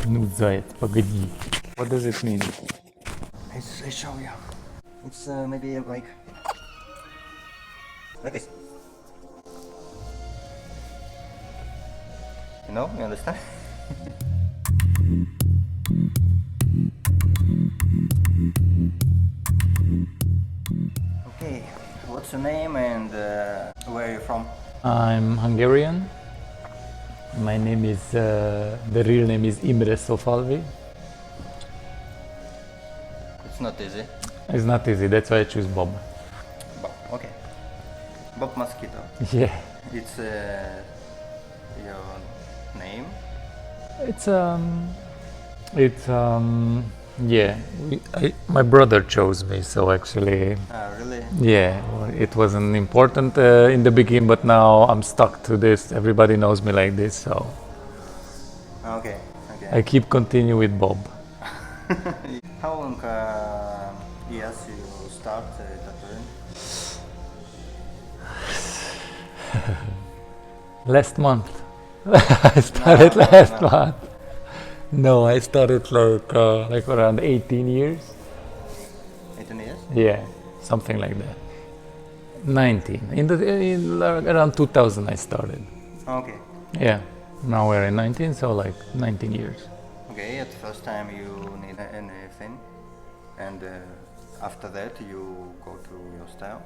Ну, заяц, погоди. What does it mean? I show you. It's maybe like this. You know? You understand? Okay. What's your name and where are you from? I'm Hungarian. My name is, the real name is Imre Sofalvi. It's not easy. It's not easy, that's why I choose Bob. Bob. Okay. Bob MOSQUITO. Yeah. It's your name. Yeah. My brother chose me, so actually, Really? yeah, well, it wasn't important in the beginning, but now I'm stuck to this. Everybody knows me like this, so Okay. Okay. I keep continue with Bob. How long years you start tattooing? Last month. I started last month. No, I started like around 18 years. 18 years? Yeah, something like that. 19. Around 2000 I started. Okay. Yeah. Now we're in 19, so like 19 years. Okay, at first time you need anything, and after that you go to your style.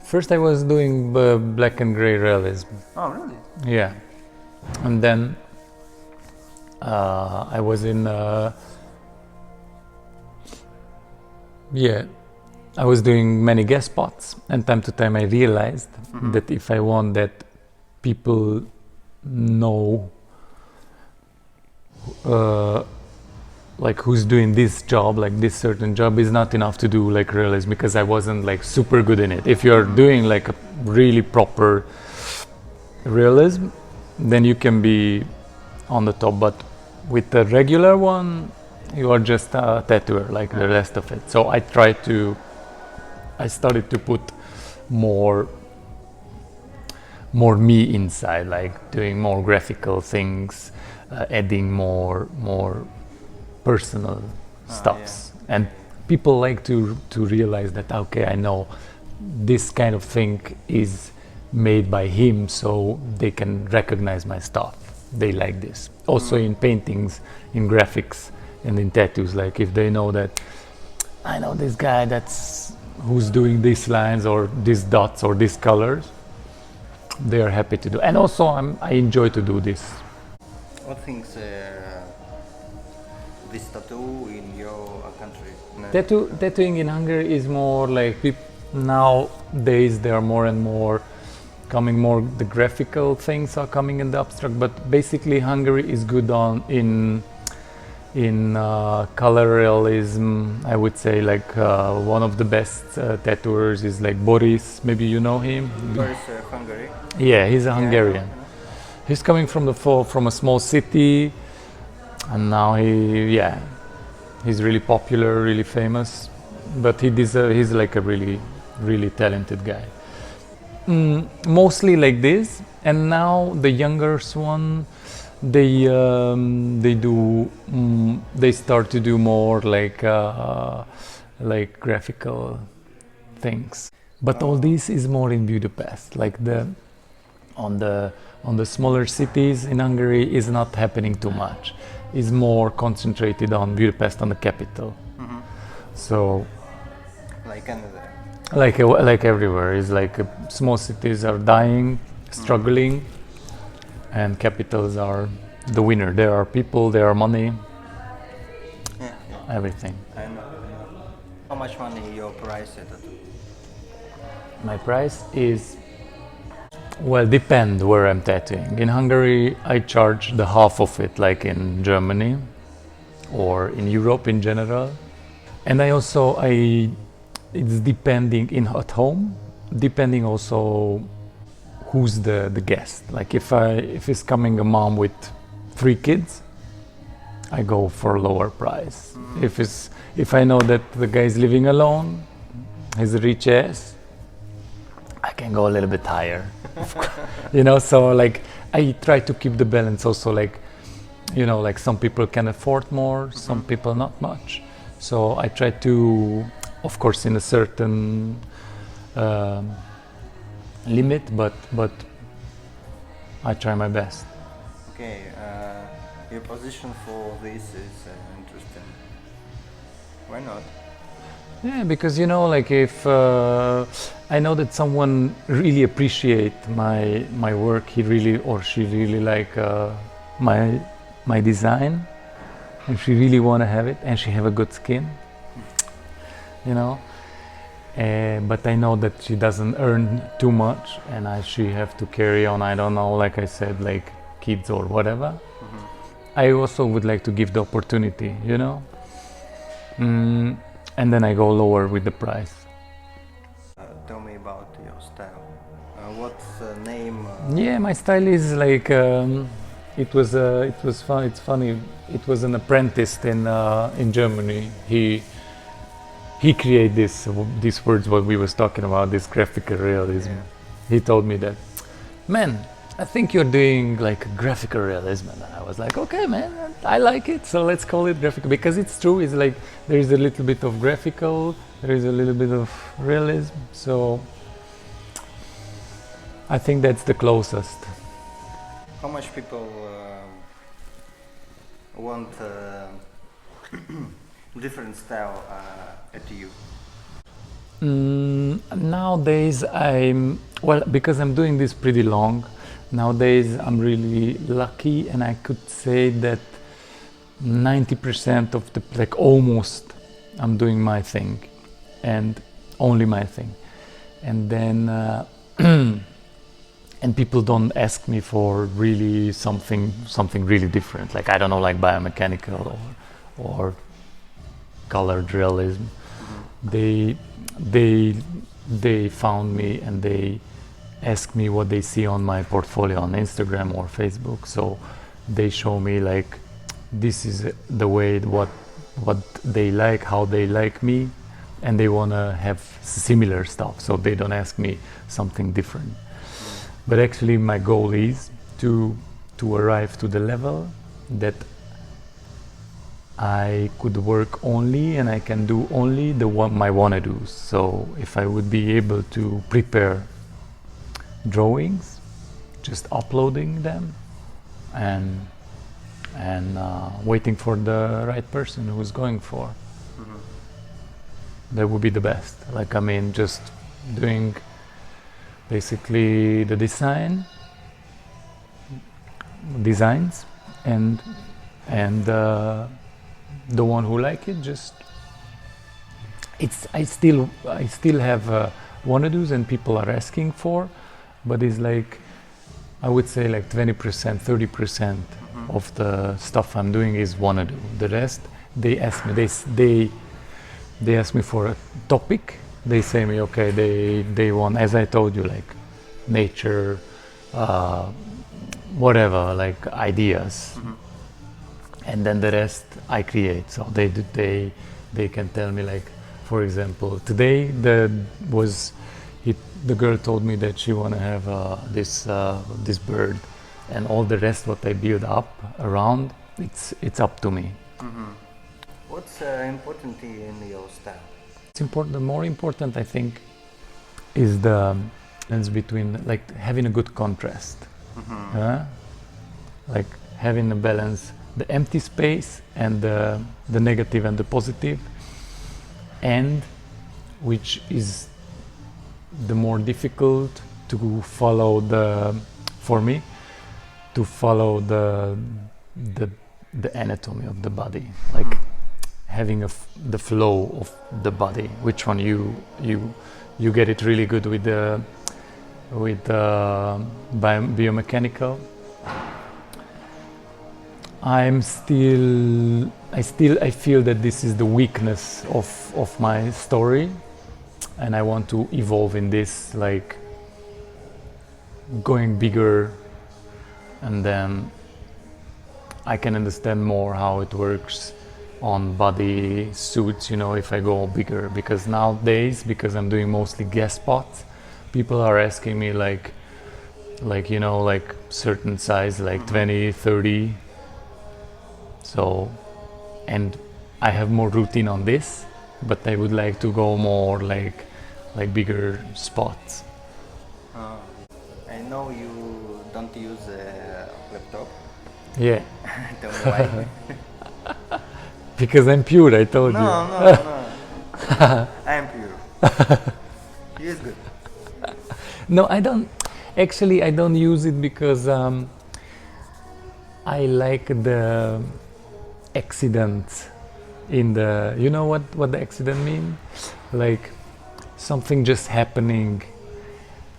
First I was doing black and gray realism. Oh, really? Yeah. And then I was in I was doing many guest spots, and time to time I realized that if I want that people know like who's doing this job, like this certain job, is not enough to do like realism, because I wasn't like super good in it. If you're doing like a really proper realism, then you can be on the top, but with the regular one you are just a tattooer like the rest of it. So I started to put more me inside, like doing more graphical things, adding more personal stuffs. Yeah. And people like to realize that, okay, I know this kind of thing is made by him, so they can recognize my stuff. They like this. Also in paintings, in graphics, and in tattoos, like if they know that I know this guy who's doing these lines or these dots or these colors, they are happy to do. And also I enjoy to do this. What things this tattoo in your country? Tattooing in Hungary is more like nowadays there are more and more coming, more the graphical things are coming in the abstract, but basically Hungary is good in color realism. I would say like one of the best tattooers is like Boris, maybe you know him. Boris, Hungary. Yeah, he's a Hungarian. Yeah. He's coming from a small city, and now he's really popular, really famous, but he's like a really talented guy. Mostly like this, and now the younger one, they start to do more like graphical things. But all this is more in Budapest, like on the smaller cities in Hungary is not happening too much. It's more concentrated on Budapest, on the capital. So Like Canada. like everywhere, is like small cities are dying, struggling, and capitals are the winner. There are people, there are money, Yeah. everything. I know. How much money your price tattoo? My price is, well, depend where I'm tattooing. In Hungary, I charge the half of it, like in Germany or in Europe in general. And it's depending at home, depending also who's the guest. Like if it's coming a mom with 3 kids, I go for a lower price. If I know that the guy is living alone, he's a rich ass, I can go a little bit higher. So like I try to keep the balance also, like you know, like some people can afford more, some people not much. So I try to, of course, in a certain limit, but I try my best. Okay, your position for this is interesting. Why not? Yeah, because you know, like if I know that someone really appreciate my work, he really or she really like my design, and she really want to have it, and she have a good skin, you know. But I know that she doesn't earn too much, and she have to carry on. I don't know, like I said, like kids or whatever. I also would like to give the opportunity, you know. And then I go lower with the price. Tell me about your style. What's the name? Yeah, my style is like it was fun. It's funny. It was an apprentice in Germany. He created these words what we was talking about, this graphical realism. Yeah. He told me that, man, I think you're doing like graphical realism, and I was like, okay, man, I like it, so let's call it graphical, because it's true. It's like there is a little bit of graphical, there is a little bit of realism, so I think that's the closest. How much people want different style at you? Nowadays because I'm doing this pretty long. Nowadays I'm really lucky, and I could say that 90% of the, like almost, I'm doing my thing and only my thing, and then and people don't ask me for really something really different, like I don't know, like biomechanical or colored realism. They found me and they ask me what they see on my portfolio on Instagram or Facebook, so they show me like this is the way what they like, how they like me, and they want to have similar stuff, so they don't ask me something different. But actually my goal is to arrive to the level that I could work only and I can do only my wanna do's. So if I would be able to prepare drawings, just uploading them and waiting for the right person who's going for, that would be the best. Like, I mean, just doing basically the designs and the one who like it, just I still have wanna do's and people are asking for, but it's like I would say like 20%, 30% of the stuff I'm doing is wanna do. The rest they ask me, they ask me for a topic. They say me, okay, they want, as I told you, like nature, whatever, like ideas, and then the rest I create. So they can tell me, like, for example, today the girl told me that she wanna have this bird, and all the rest what I build up around, it's up to me. What's important in your style? It's important. The more important, I think, is the balance between, like, having a good contrast. Like having a balance, the empty space and the negative and the positive, and which is the more difficult to follow for me, to follow the anatomy of the body, like having the flow of the body, which one you get it really good with the biomechanical. I feel that this is the weakness of my story, and I want to evolve in this, like going bigger, and then I can understand more how it works on body suits, you know, if I go bigger, because nowadays, because I'm doing mostly guest spots, people are asking me like you know, like certain size, like 20, 30, So, and I have more routine on this, but I would like to go more like bigger spots. I know you don't use a laptop. Yeah. Tell me why. Because I'm pure, I told you. No. I am pure. You is good. No, I don't. Actually, I don't use it because I like the accident in the. You know what the accident mean? Like something just happening,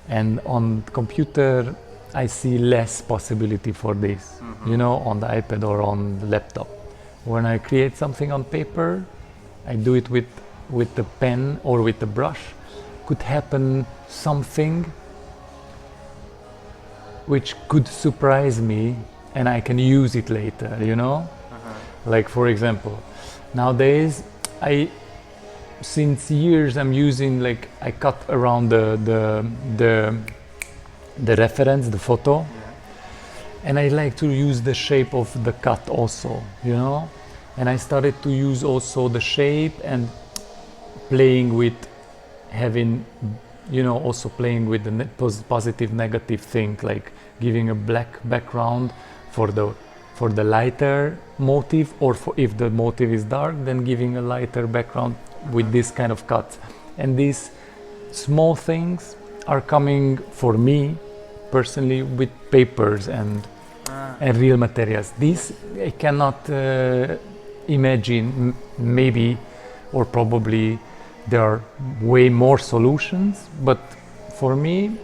and on computer I see less possibility for this. You know, on the iPad or on the laptop. When I create something on paper, I do it with the pen or with the brush. Could happen something which could surprise me and I can use it later, you know? Like for example, nowadays since years I'm using, like, I cut around the reference, the photo, and I like to use the shape of the cut also, you know? And I started to use also the shape and playing with having, you know, also playing with the positive, negative thing, like giving a black background for the lighter motif, or if the motif is dark, then giving a lighter background with this kind of cuts. And these small things are coming for me personally with papers and real materials. This I cannot imagine. Maybe or probably there are way more solutions, but for me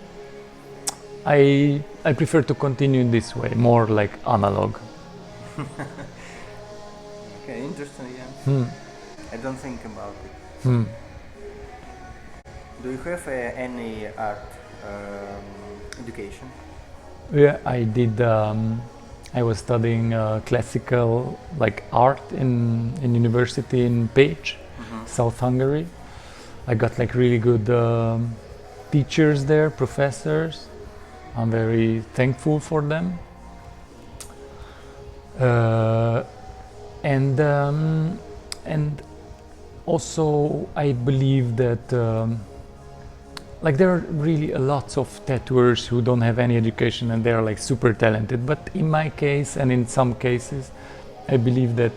I prefer to continue in this way, more like analog. Okay, interesting. Yeah. I don't think about it. Do you have any art education? Yeah, I did. I was studying classical, like art in university in Pécs, South Hungary. I got like really good teachers there, professors. I'm very thankful for them. And also I believe that like there are really a lots of tattooers who don't have any education and they are like super talented. But in my case and in some cases, I believe that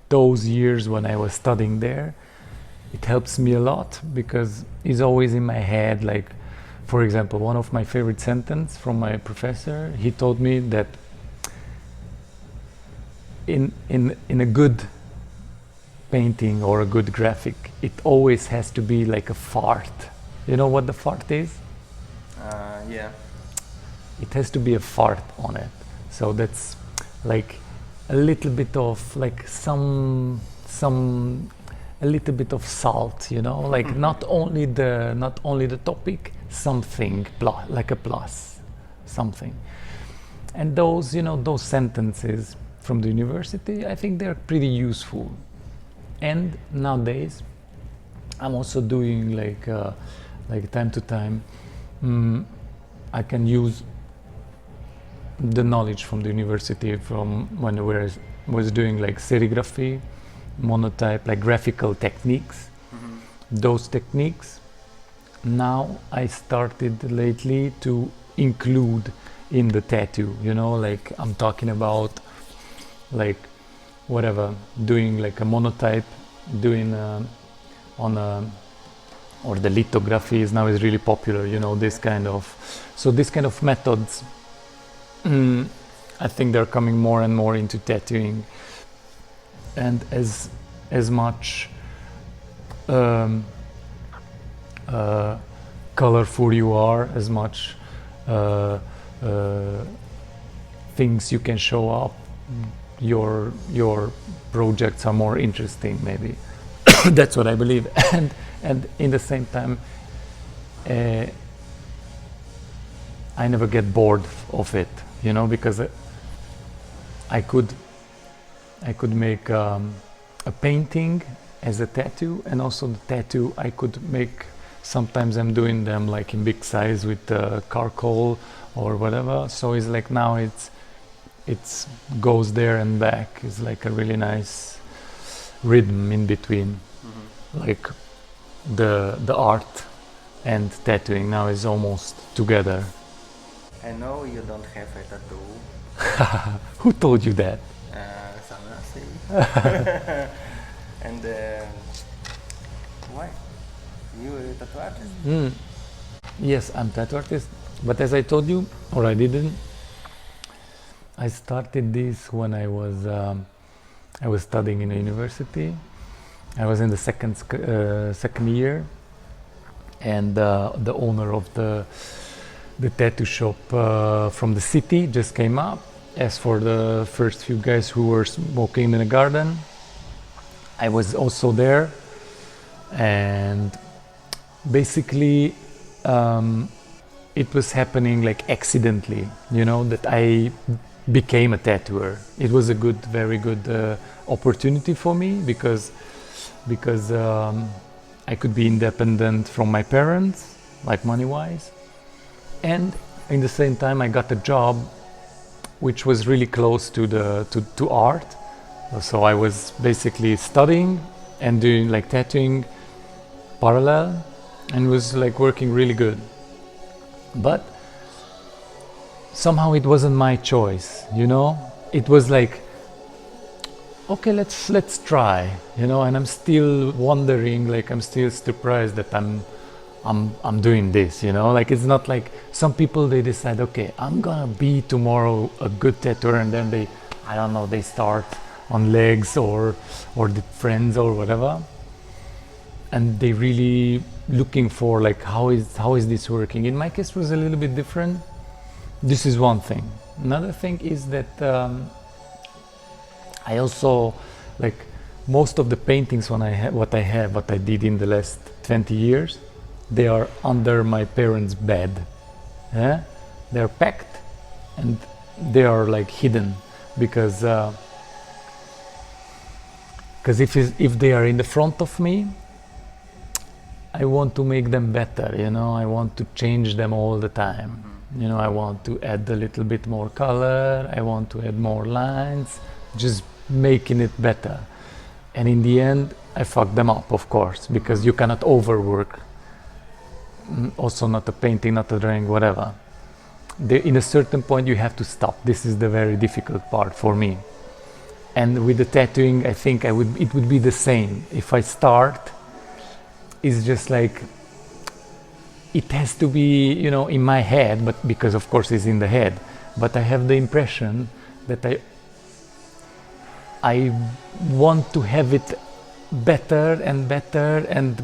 those years when I was studying there, it helps me a lot because it's always in my head. Like, for example, one of my favorite sentences from my professor, he told me that in a good painting or a good graphic, it always has to be like a fart. You know what the fart is? Yeah. It has to be a fart on it. So that's like a little bit of like a little bit of salt, you know, like not only the topic, something like a plus, something. And those, you know, those sentences from the university, I think they're pretty useful. And nowadays, I'm also doing like time to time, I can use the knowledge from the university from when I was doing like serigraphy, monotype, like graphical techniques. Those techniques, now I started lately to include in the tattoo, you know, like I'm talking about like whatever, doing like a monotype, doing or the lithography is now is really popular, you know, this kind of methods, I think they're coming more and more into tattooing. And as much colorful you are, as much things you can show up, your projects are more interesting, maybe. That's what I believe. And in the same time, I never get bored of it, you know, because I could make a painting as a tattoo, and also the tattoo I could make. Sometimes I'm doing them like in big size with charcoal or whatever. So it's like now it's It goes there and back. It's like a really nice rhythm in between. Like the art and tattooing now is almost together. I know you don't have a tattoo. Who told you that? And why? You a tattoo artist? Yes, I'm tattoo artist, but as I told you, or I didn't, I started this when I was studying in a university. I was in the second year, and the owner of the tattoo shop from the city just came up, asked for the first few guys who were smoking in the garden. I was also there, and basically it was happening like accidentally, you know, that I became a tattooer. It was a very good opportunity for me because I could be independent from my parents, like money-wise, and in the same time I got a job which was really close to art. So I was basically studying and doing like tattooing parallel, and was like working really good. But somehow it wasn't my choice, you know. It was like, okay, let's try, you know. And I'm still wondering, like I'm still surprised that I'm doing this, you know. Like it's not like some people, they decide, okay, I'm gonna be tomorrow a good tattooer, and then they, I don't know, they start on legs or the friends or whatever, and they really looking for like how is this working. In my case, it was a little bit different. This is one thing. Another thing is that I also, like most of the paintings what I did in the last 20 years, they are under my parents' bed. Yeah? They're packed and they are like hidden because if they are in the front of me, I want to make them better, you know. I want to change them all the time. You know, I want to add a little bit more color, I want to add more lines, just making it better. And in the end, I fuck them up, of course, because you cannot overwork. Also not a painting, not a drawing, whatever. In a certain point you have to stop. This is the very difficult part for me. And with the tattooing, I think it would be the same. If I start, it's just like, it has to be, you know, in my head, but because of course it's in the head, but I have the impression that I want to have it better and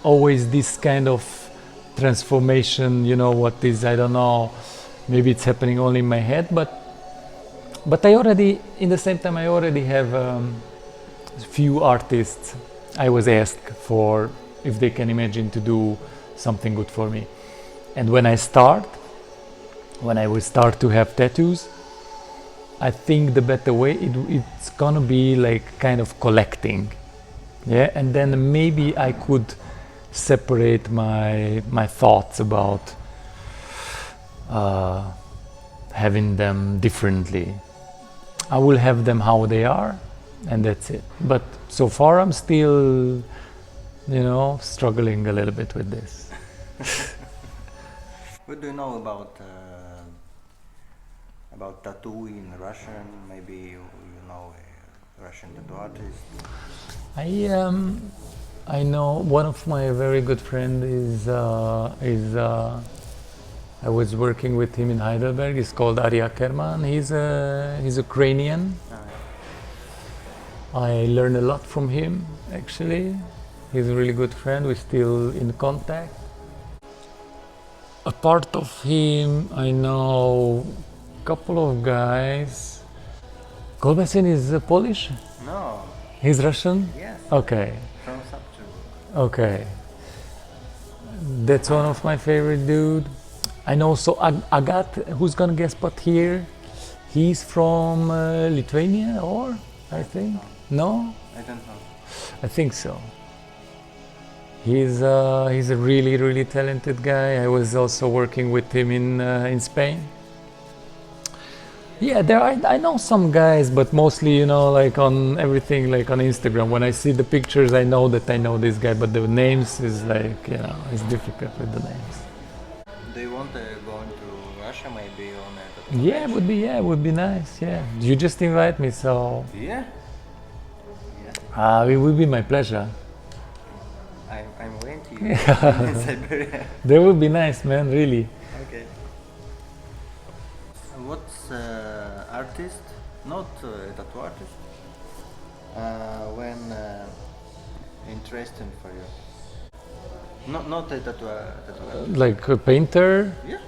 always this kind of transformation, you know, what is, I don't know, maybe it's happening only in my head, but I already, in the same time, I already have a few artists I was asked for if they can imagine to do something good for me. And when I will start to have tattoos, I think the better way, it's gonna be like kind of collecting. Yeah, and then maybe I could separate my thoughts about having them differently. I will have them how they are, and that's it. But so far I'm still, you know, struggling a little bit with this. What do you know about tattoo in Russian? Maybe you know a Russian tattoo artist. I know one of my very good friend is I was working with him in Heidelberg. He's called Arya Kerman. He's Ukrainian. I learned a lot from him, actually. He's a really good friend. We're still in contact. A part of him, I know a couple of guys. Kolbesin is Polish? No. He's Russian? Yes. Okay. From Subtrue. Okay. That's one of my favorite dude. I know also Agat, who's gonna guess but here. He's from Lithuania, or I think. No? I don't know. I think so. He's a really talented guy. I was also working with him in Spain. Yeah, there I know some guys, but mostly, you know, like on everything, like on Instagram. When I see the pictures, I know that I know this guy, but the names is like, you know, it's difficult with the names. Do you want to go into Russia maybe on a Yeah, it would be nice. Yeah, you just invite me, so Yeah. Yeah. it would be my pleasure. I'm waiting to you in Siberia. That would be nice, man. Really. Okay. What's artist, not tattoo artist, when interesting for you? Not a tattoo artist. Like a painter. Yeah.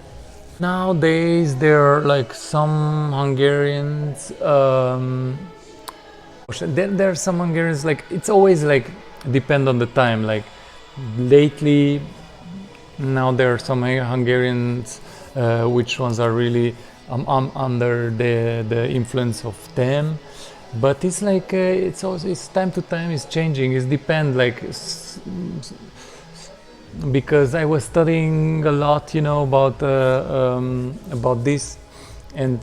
Nowadays, there are like some Hungarians. There are some Hungarians. Like it's always like depend on the time. Like lately, now there are some Hungarians. Which ones are really under the influence of them. But it's like it's also it's time to time is changing. It depends like. Because I was studying a lot, you know, about this, and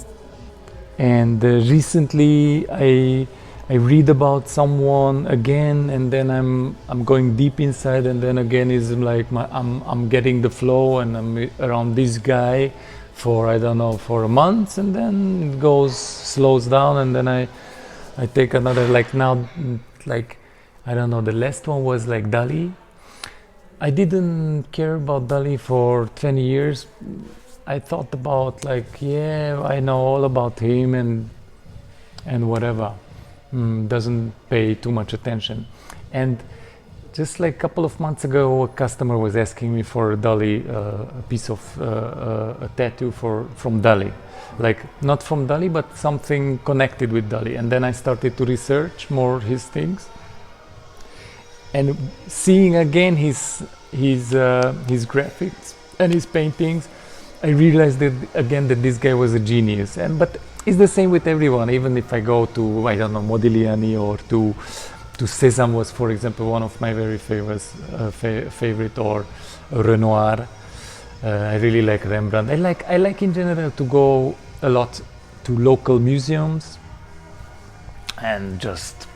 recently I read about someone again, and then I'm going deep inside, and then again is like I'm getting the flow, and I'm around this guy for I don't know for a month, and then it slows down, and then I take another like now like I don't know, the last one was like Dali. I didn't care about Dali for 20 years. I thought about like, yeah, I know all about him and whatever. Doesn't pay too much attention. And just like a couple of months ago, a customer was asking me for a Dali, a piece of a tattoo from Dali. Like not from Dali, but something connected with Dali. And then I started to research more his things. And seeing again his graphics and his paintings, I realized that again that this guy was a genius. But it's the same with everyone. Even if I go to I don't know Modigliani or to Cézanne was, for example, one of my very favorite, or Renoir. I really like Rembrandt. I like in general to go a lot to local museums and just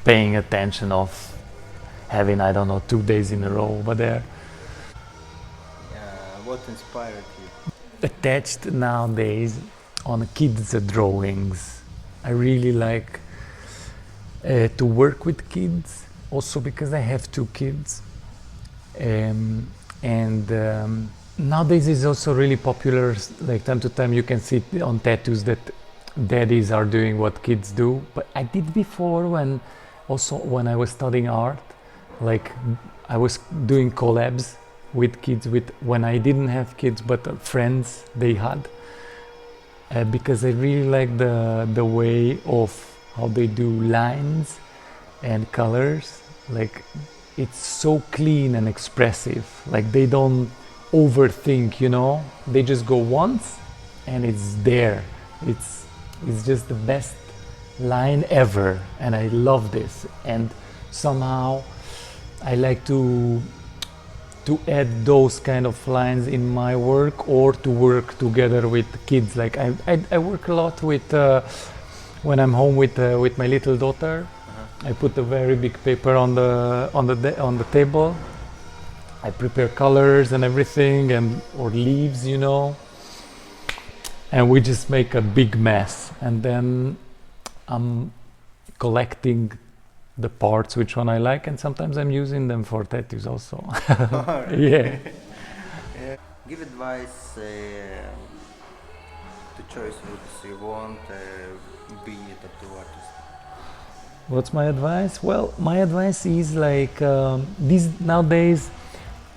paying attention of having I don't know 2 days in a row over there. What inspired you? Attached nowadays on kids' drawings. I really like to work with kids, also because I have 2 kids, and nowadays it's also really popular. Like time to time you can see on tattoos that daddies are doing what kids do. But I did before when I was studying art. Like I was doing collabs with kids when I didn't have kids, but friends they had, because I really like the way of how they do lines and colors. Like it's so clean and expressive. Like they don't overthink, you know. They just go once and it's there. It's just the best line ever, and I love this. And somehow I like to add those kind of lines in my work, or to work together with kids. Like I work a lot with when I'm home with my little daughter. I put a very big paper on the table. I prepare colors and everything, or leaves, you know, and we just make a big mess. And then I'm collecting the parts which one I like, and sometimes I'm using them for tattoos also. Right. Yeah. Give advice to choice what you want be a tattoo artist. What's my advice? Well, my advice is like these nowadays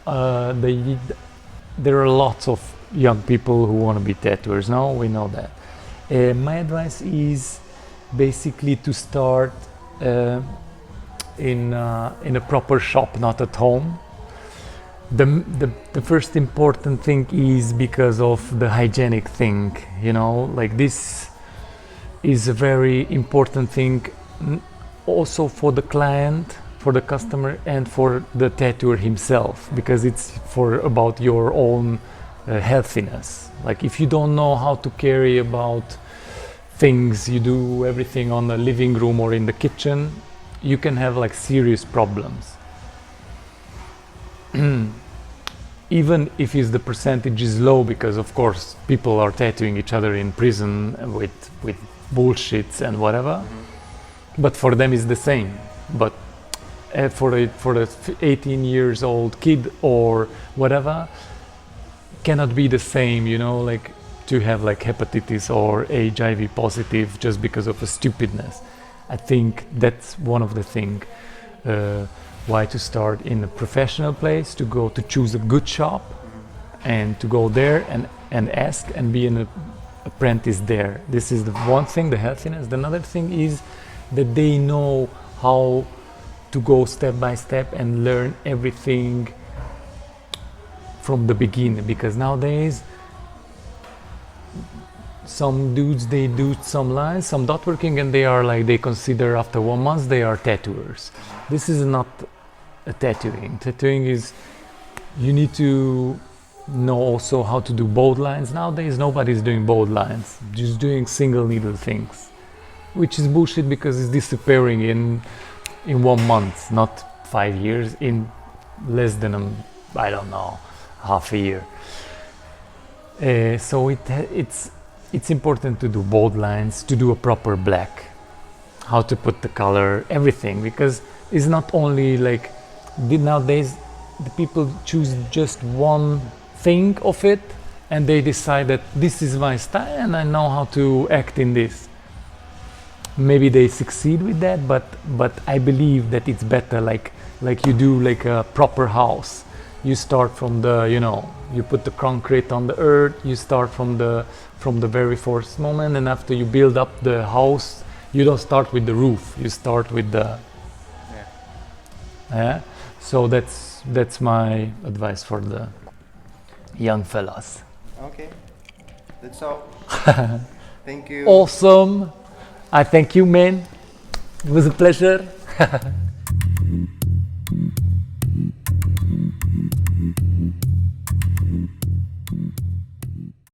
there are lots of young people who want to be tattooers. No, we know that. My advice is basically to start in a proper shop, not at home. The first important thing is because of the hygienic thing, you know, like this is a very important thing also for the client, for the customer, and for the tattooer himself, because it's about your own healthiness. Like if you don't know how to carry about things, you do everything on the living room or in the kitchen, you can have like serious problems. Even if the percentage is low, because of course people are tattooing each other in prison with bullshits and whatever, but for them it's the same. But for a 18 years old kid or whatever, cannot be the same, you know, like to have like hepatitis or HIV positive just because of a stupidness. I think that's one of the things why to start in a professional place, to go to choose a good shop and to go there and ask and be an apprentice there. This is the one thing, the healthiness. The another thing is that they know how to go step by step and learn everything from the beginning, because nowadays some dudes, they do some lines, some dot working, and they are like, they consider after 1 month they are tattooers. This is not a tattooing. Tattooing is, you need to know also how to do bold lines. Nowadays nobody's doing bold lines, just doing single needle things, which is bullshit because it's disappearing in 1 month, not 5 years, in less than I don't know, half a year. So it's important to do bold lines, to do a proper black, how to put the color, everything, because it's not only like nowadays the people choose just one thing of it and they decide that this is my style and I know how to act in this. Maybe they succeed with that, but I believe that it's better like you do like a proper house. You start from the, you know, you put the concrete on the earth, you start from the very first moment, and after you build up the house, you don't start with the roof, you start with the so that's my advice for the young fellas. Okay, that's all. Thank you. Awesome. I thank you, man. It was a pleasure.